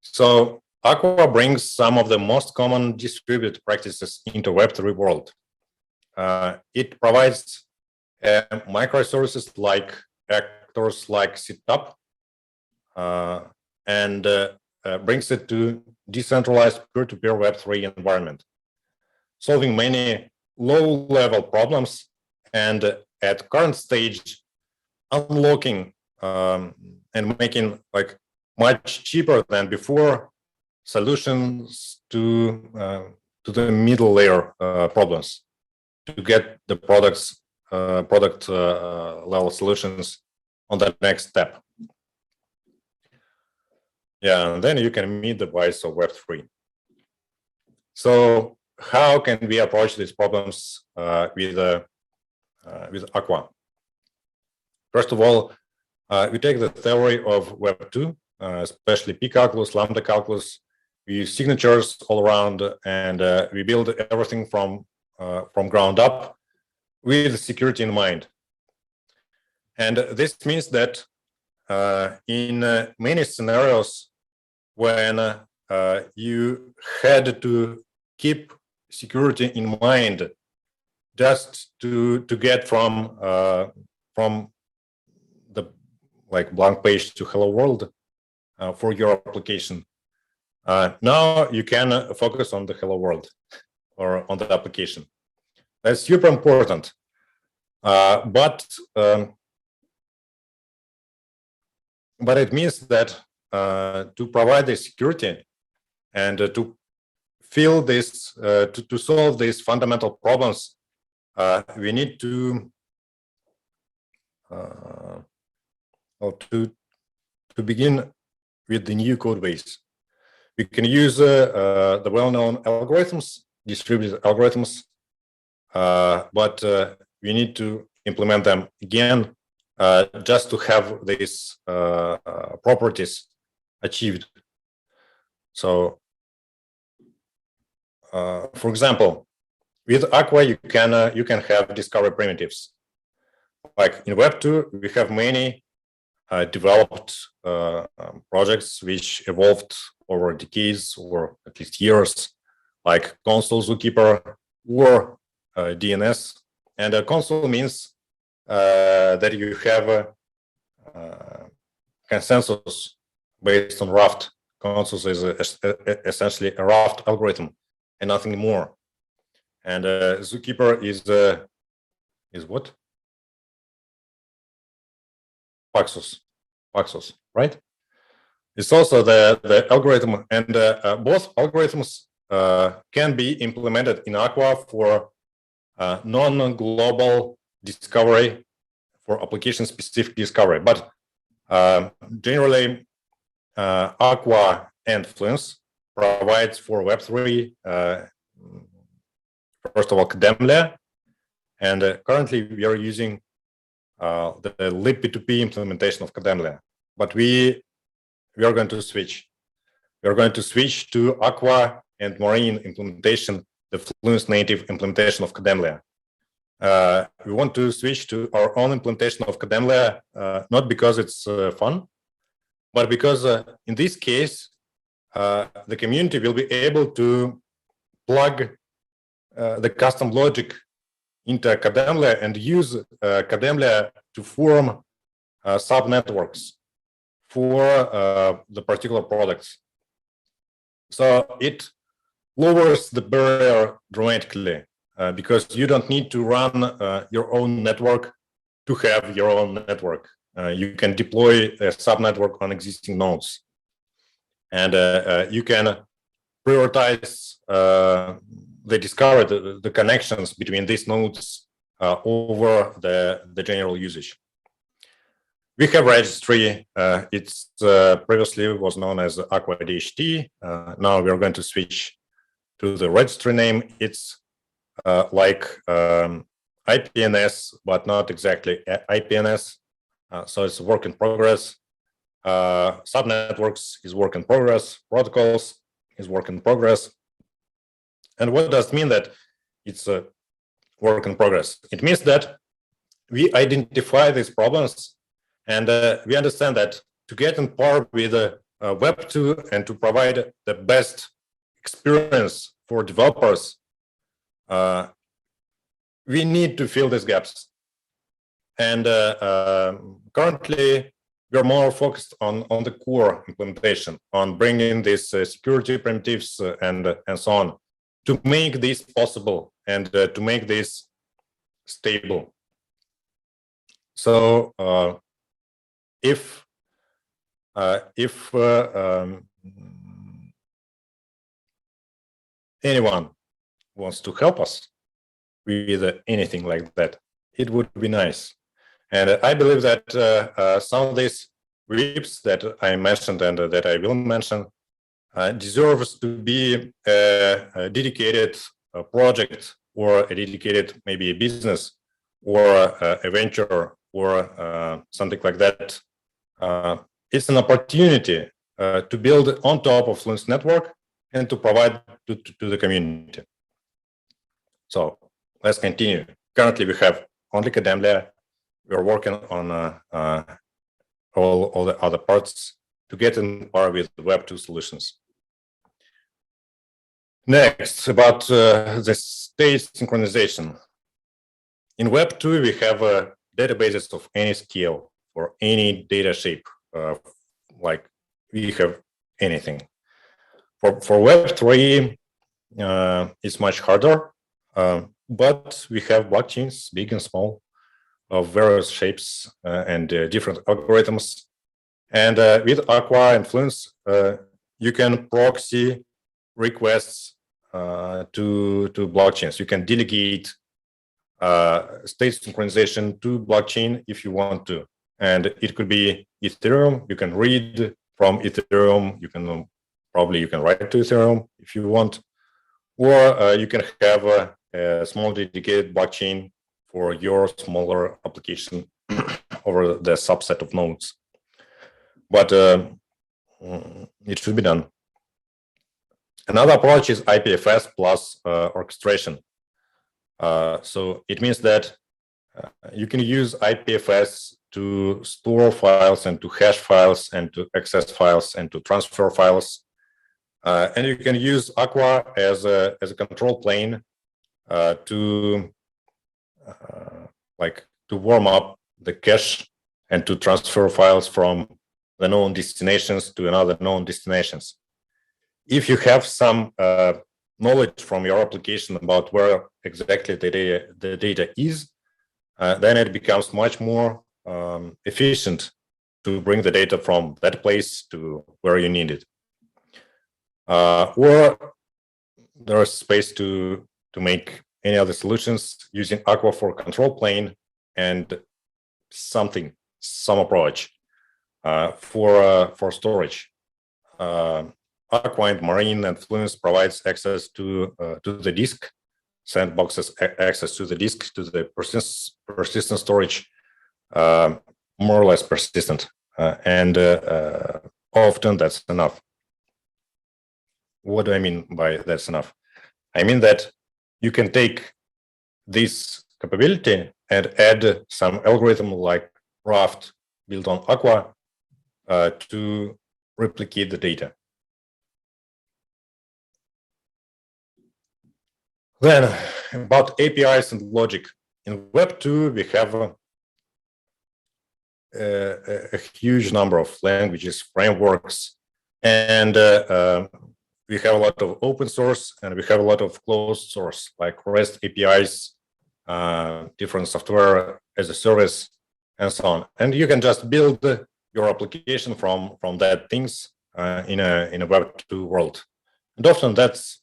So Aqua brings some of the most common distributed practices into Web3 world. It provides microservices like actors like setup, and brings it to decentralized peer-to-peer Web3 environment, solving many low-level problems, and at current stage, unlocking and making like much cheaper than before solutions to the middle layer problems, to get the product level solutions on the next step. Yeah, and then you can meet the wise of Web3. So how can we approach these problems with Aqua? First of all, we take the theory of Web2 especially P calculus, lambda calculus. We use signatures all around, and we build everything from ground up with security in mind. And this means that in many scenarios, when you had to keep security in mind just to get from the blank page to hello world for your application, now you can focus on the hello world or on the application. That's super important. But it means that to provide the security and to fill this, to solve these fundamental problems, we need to begin with the new code base. We can use the well-known algorithms, distributed algorithms, but we need to implement them again just to have these properties achieved. So, for example, with Aqua, you can have discovery primitives. Like in Web2, we have many developed projects which evolved over decades or at least years, like console zookeeper or DNS. And a console means that you have a consensus based on raft. Consensus is essentially a raft algorithm and nothing more. And zookeeper is what? Paxos, right? It's also the algorithm, and both algorithms can be implemented in Aqua for non-global discovery, for application-specific discovery. But generally, Aqua and Fluence provides for Web3, first of all, Kademlia, and currently we are using the libp2p implementation of Kademlia. But we are going to switch. We are going to switch to Aqua and Marine implementation, the Fluence native implementation of Kademlia. We want to switch to our own implementation of Kademlia, not because it's fun, but because in this case, the community will be able to plug the custom logic into Kademlia and use Kademlia to form subnetworks for the particular products. So it lowers the barrier dramatically because you don't need to run your own network to have your own network. You can deploy a subnetwork on existing nodes. And you can prioritize the discovery, the connections between these nodes over the general usage. We have registry. It's previously was known as Aqua DHT. Now we are going to switch to the registry name. It's like IPNS, but not exactly IPNS. So it's a work in progress. Subnetworks is work in progress. Protocols is work in progress. And what does it mean that it's a work in progress? It means that we identify these problems and we understand that to get in par with Web2 and to provide the best experience for developers, we need to fill these gaps. And currently, we're more focused on the core implementation, on bringing these security primitives and so on, to make this possible and to make this stable. So if anyone wants to help us with anything like that, it would be nice. And I believe that some of these WIPs that I mentioned and that I will mention deserves to be a dedicated project or a dedicated maybe a business or a venture or something like that. it's an opportunity to build on top of Fluence network and to provide to the community. So let's continue. Currently, we have only Kadem layer. We're working on all the other parts to get in par with Web2 solutions. Next, about the state synchronization. In Web2, we have databases of any scale for any data shape, like we have anything. For Web3, it's much harder, but we have blockchains, big and small, of various shapes and different algorithms. And with Aqua and Fluence, you can proxy requests to blockchains. You can delegate state synchronization to blockchain if you want to. And it could be Ethereum. You can read from Ethereum. You can write to Ethereum if you want, or you can have a small dedicated blockchain for your smaller application over the subset of nodes. But it should be done. Another approach is IPFS plus orchestration. So it means that you can use IPFS to store files and to hash files and to access files and to transfer files. And you can use Aqua as a control plane to warm up the cache and to transfer files from the known destinations to another known destinations. If you have some knowledge from your application about where exactly the data is, then it becomes much more efficient to bring the data from that place to where you need it. Or there is space to make any other solutions using Aqua for control plane and some approach for storage. Aqua and Marine and Fluence provides access to the disk, sandboxes access to the disk, to the persistent storage, more or less persistent, and often that's enough. What do I mean by that's enough? I mean that you can take this capability and add some algorithm like Raft built on Aqua to replicate the data. Then about APIs and logic. In Web2, we have a huge number of languages, frameworks, and we have a lot of open source and we have a lot of closed source, like REST APIs, different software as a service, and so on. And you can just build your application from that things in a Web2 world. And often that's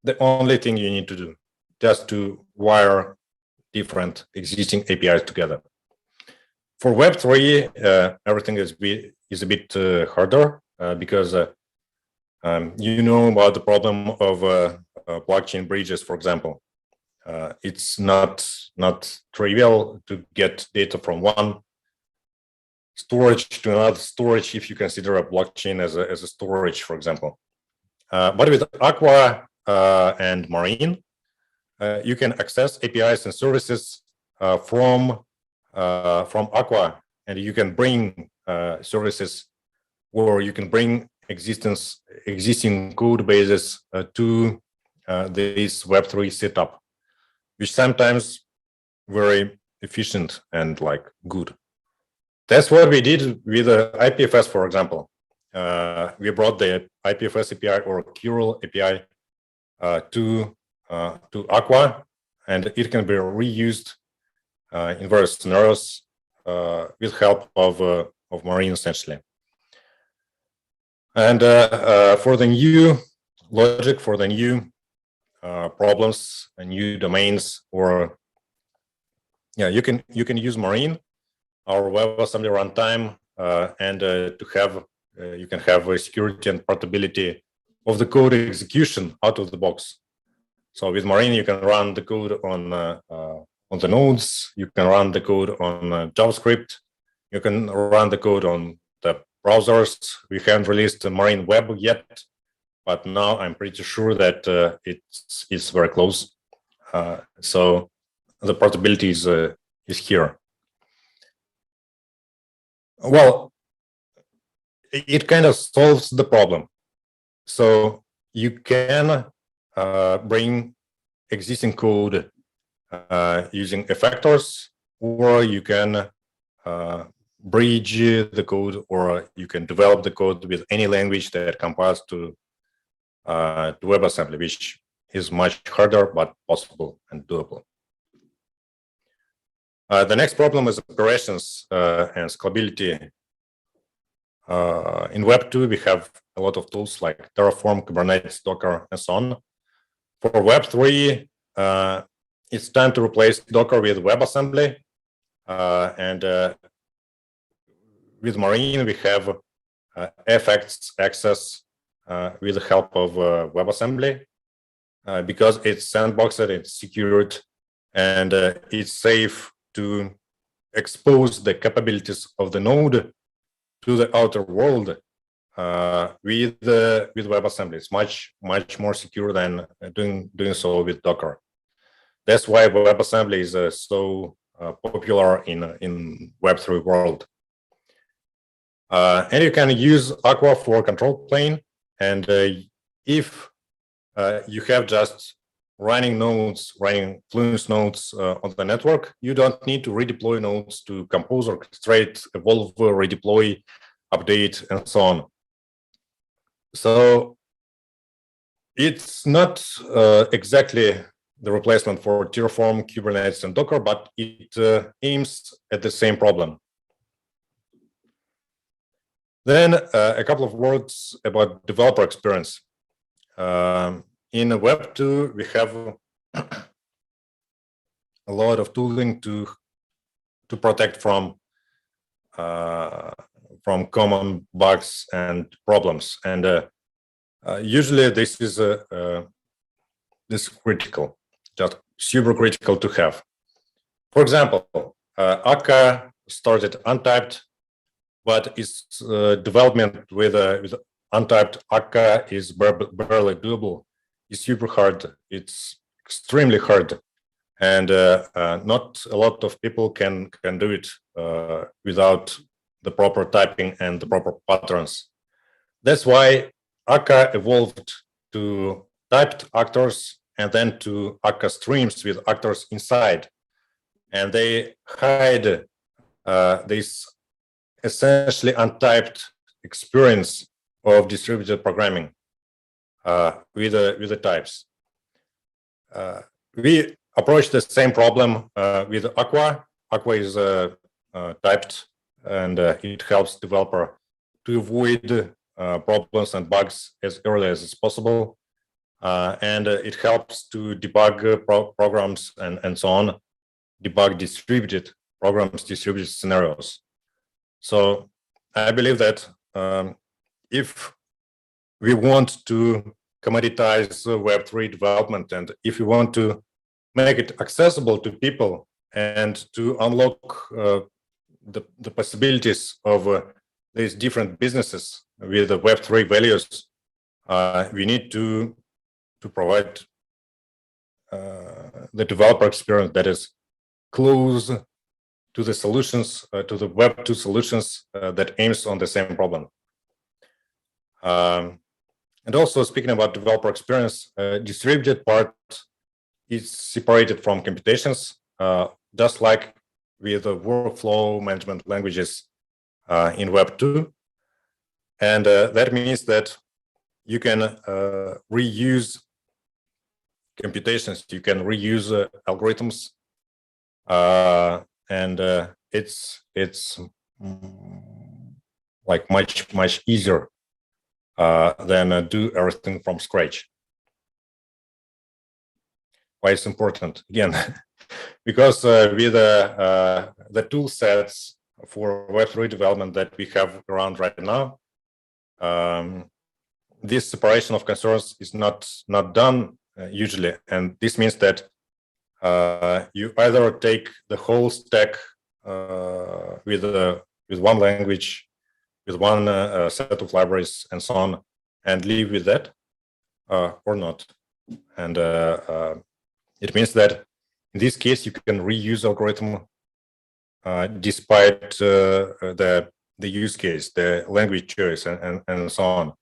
the only thing you need to do, just to wire different existing APIs together. For Web3, everything is a bit harder because you know about the problem of blockchain bridges, for example. It's not trivial to get data from one storage to another storage if you consider a blockchain as a storage, for example. But with Aqua and Marine, you can access APIs and services from Aqua, and you can bring services, or you can bring existing code bases to this Web3 setup, which sometimes very efficient and good. That's what we did with IPFS, for example. We brought the IPFS API or curl API to Aqua, and it can be reused in various scenarios with help of Marine, essentially. And for the new logic, for the new problems and new domains, or you can use Marine, our WebAssembly runtime, and to have you can have a security and portability of the code execution out of the box. So with Marine, you can run the code on the nodes. You can run the code on JavaScript. You can run the code on the browsers. We haven't released the Marine Web yet, but now I'm pretty sure that it's very close. So the portability is here. Well, it kind of solves the problem. So you can bring existing code using effectors, or you can bridge the code, or you can develop the code with any language that compiles to WebAssembly, which is much harder, but possible and doable. The next problem is operations and scalability. In Web2, we have a lot of tools like Terraform, Kubernetes, Docker, and so on. For Web3, it's time to replace Docker with WebAssembly. And with Marine, we have effects access with the help of WebAssembly because it's sandboxed, it's secured, and it's safe to expose the capabilities of the node to the outer world with WebAssembly. It's much more secure than doing so with Docker. That's why WebAssembly is so popular in Web3 world. And you can use Aqua for control plane. And if you have just running nodes, running Fluence nodes on the network, you don't need to redeploy nodes to compose, orchestrate, evolve, redeploy, update, and so on. So it's not exactly the replacement for Terraform, Kubernetes, and Docker, but it aims at the same problem. Then a couple of words about developer experience. In Web2, we have a lot of tooling to protect from common bugs and problems, and usually this is critical, just super critical to have. For example, Akka started untyped, but its development with untyped Akka is barely doable. It's super hard. It's extremely hard, and not a lot of people can do it without the proper typing and the proper patterns. That's why Akka evolved to typed actors and then to Akka streams with actors inside, and they hide this essentially untyped experience of distributed programming with the types. We approach the same problem with Aqua. Aqua is typed, and it helps developer to avoid problems and bugs as early as possible. And it helps to debug programs and so on, debug distributed programs, distributed scenarios. So I believe that if we want to commoditize Web3 development, and if we want to make it accessible to people and to unlock the possibilities of these different businesses with the Web3 values, we need to provide the developer experience that is close to the solutions, to the Web2 solutions that aims on the same problem. And also speaking about developer experience, distributed part is separated from computations, just like with the workflow management languages in Web2. And that means that you can reuse computations, you can reuse algorithms, and it's like much easier than do everything from scratch. Why it's important? Again, because with the tool sets for Web3 development that we have around right now, this separation of concerns is not done usually, and this means that you either take the whole stack with one language, with one set of libraries and so on, and live with that or not. And it means that in this case, you can reuse algorithm despite the use case, the language choice, and so on.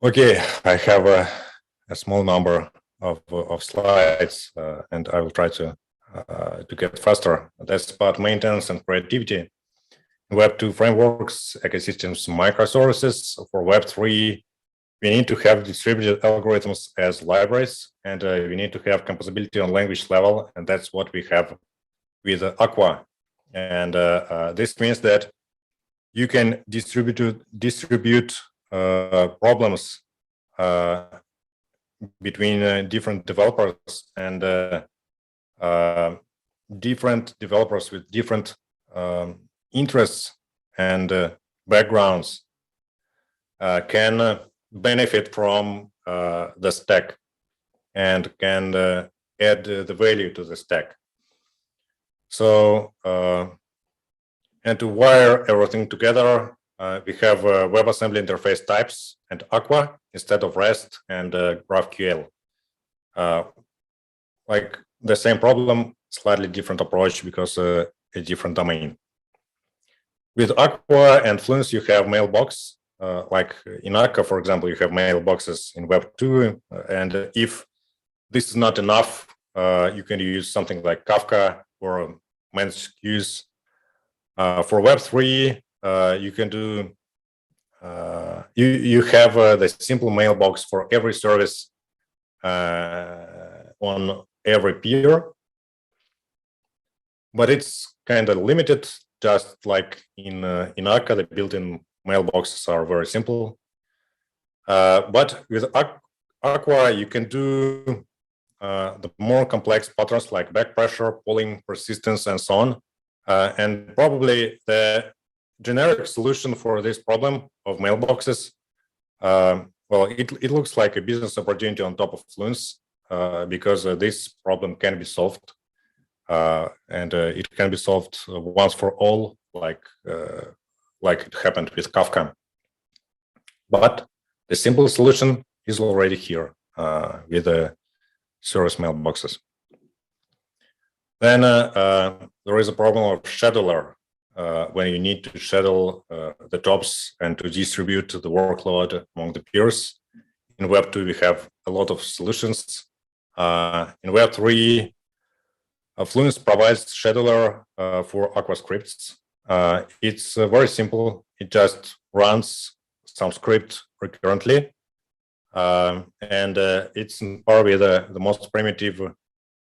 Okay, I have a small number of slides, and I will try to get faster. That's about maintenance and creativity. Web2 frameworks, ecosystems, microservices. For Web3, we need to have distributed algorithms as libraries, and we need to have composability on language level, and that's what we have with Aqua. And this means that you can distribute problems between different developers, and different developers with different interests and backgrounds can benefit from the stack and can add the value to the stack. So, and to wire everything together, we have WebAssembly interface types and Aqua instead of REST and GraphQL. Like the same problem, slightly different approach because a different domain. With Aqua and Fluence, you have mailbox. Like in Aqua, for example, you have mailboxes in Web2. And if this is not enough, you can use something like Kafka or managed queues. For Web3, you can do, you have the simple mailbox for every service on every peer. But it's kind of limited, just like in Aqua, the built-in mailboxes are very simple. But with Aqua, you can do the more complex patterns like back pressure, polling, persistence, and so on. And probably the generic solution for this problem of mailboxes, well, it looks like a business opportunity on top of Fluence because this problem can be solved. And it can be solved once for all, like it happened with Kafka. But the simple solution is already here with the service mailboxes. Then there is a problem of scheduler when you need to schedule the jobs and to distribute the workload among the peers. In Web2, we have a lot of solutions. In Web3, Fluence provides scheduler for Aqua scripts. It's very simple. It just runs some script recurrently. And it's probably the most primitive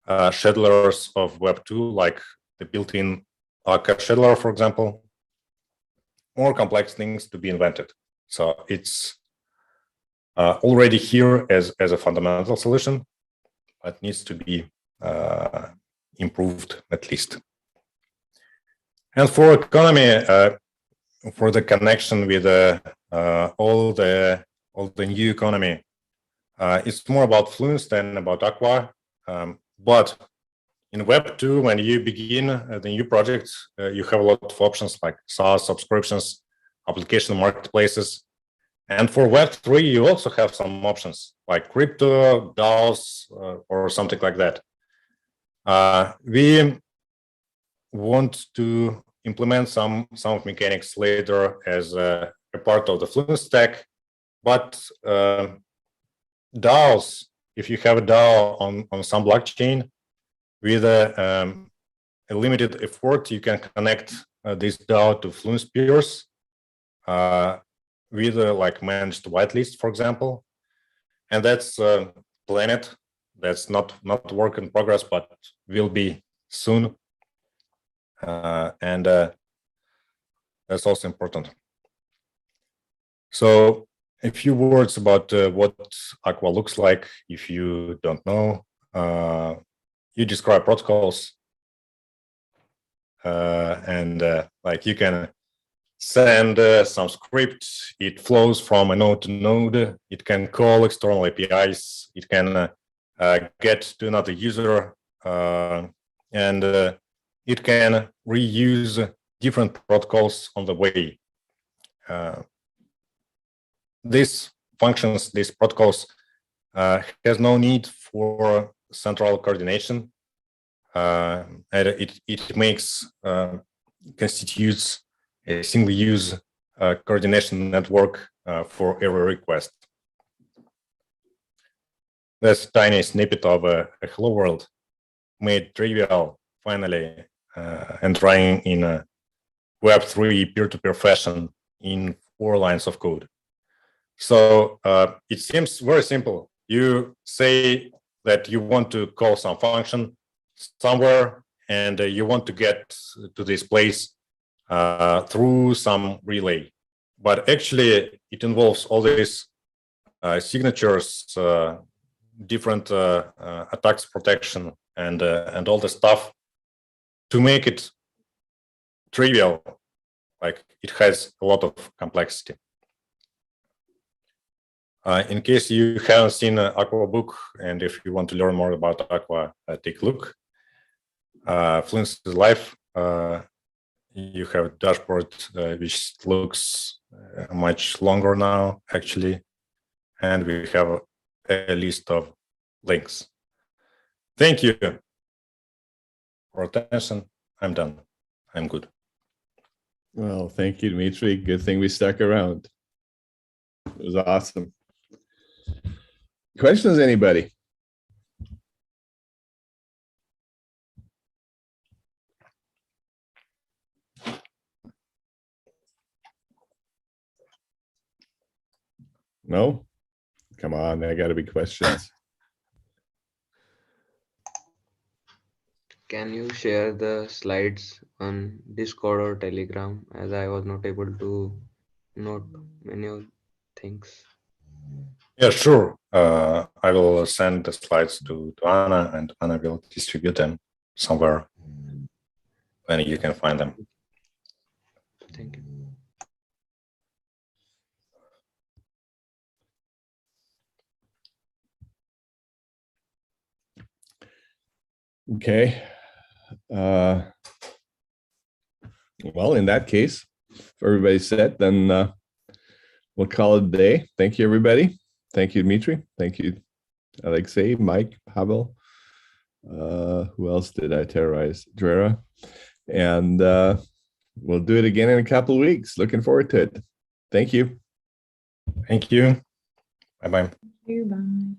schedulers of Web2, like the built-in Aqua scheduler, for example. More complex things to be invented. So it's already here as a fundamental solution, but needs to be improved at least. And for economy, for the connection with all the new economy, it's more about Fluence than about Aqua. But in Web2, when you begin the new project, you have a lot of options like SaaS, subscriptions, application marketplaces. And for Web3, you also have some options like crypto, DAOs, or something like that. We want to implement some mechanics later as a part of the Fluence stack, but DAOs, if you have a DAO on some blockchain with a limited effort, you can connect this DAO to Fluence peers with like managed whitelist, for example, and that's Planet. That's not work in progress, but will be soon. And that's also important. So a few words about what Aqua looks like. If you don't know, you describe protocols, and like you can send some script. It flows from a node to node. It can call external APIs. It can get to another user, and it can reuse different protocols on the way. These functions, these protocols, has no need for central coordination, and it makes constitutes a single-use coordination network for every request. That's a tiny snippet of a hello world made trivial, finally, and running in a Web3 peer-to-peer fashion in 4 lines of code. So it seems very simple. You say that you want to call some function somewhere, and you want to get to this place through some relay. But actually, it involves all these signatures, different attacks protection, and all the stuff to make it trivial. Like, it has a lot of complexity. In case you haven't seen Aqua book, and if you want to learn more about Aqua, take a look. Fluence is live. You have a dashboard which looks much longer now, actually, and we have a list of links. Thank you for attention. I'm done. I'm good. Well, thank you, Dmitry. Good thing we stuck around. It was awesome. Questions, anybody? No? Come on, there got to be questions. Can you share the slides on Discord or Telegram, as I was not able to note many of things? Yeah, sure. I will send the slides to Anna, and Anna will distribute them somewhere when you can find them. Thank you. Okay. Well, in that case, if everybody's set, then we'll call it a day. Thank you, everybody. Thank you, Dmitry. Thank you, Alexei, Mike, Pavel. Who else did I terrorize? Drera. And we'll do it again in a couple of weeks. Looking forward to it. Thank you. Thank you. Bye-bye. Bye.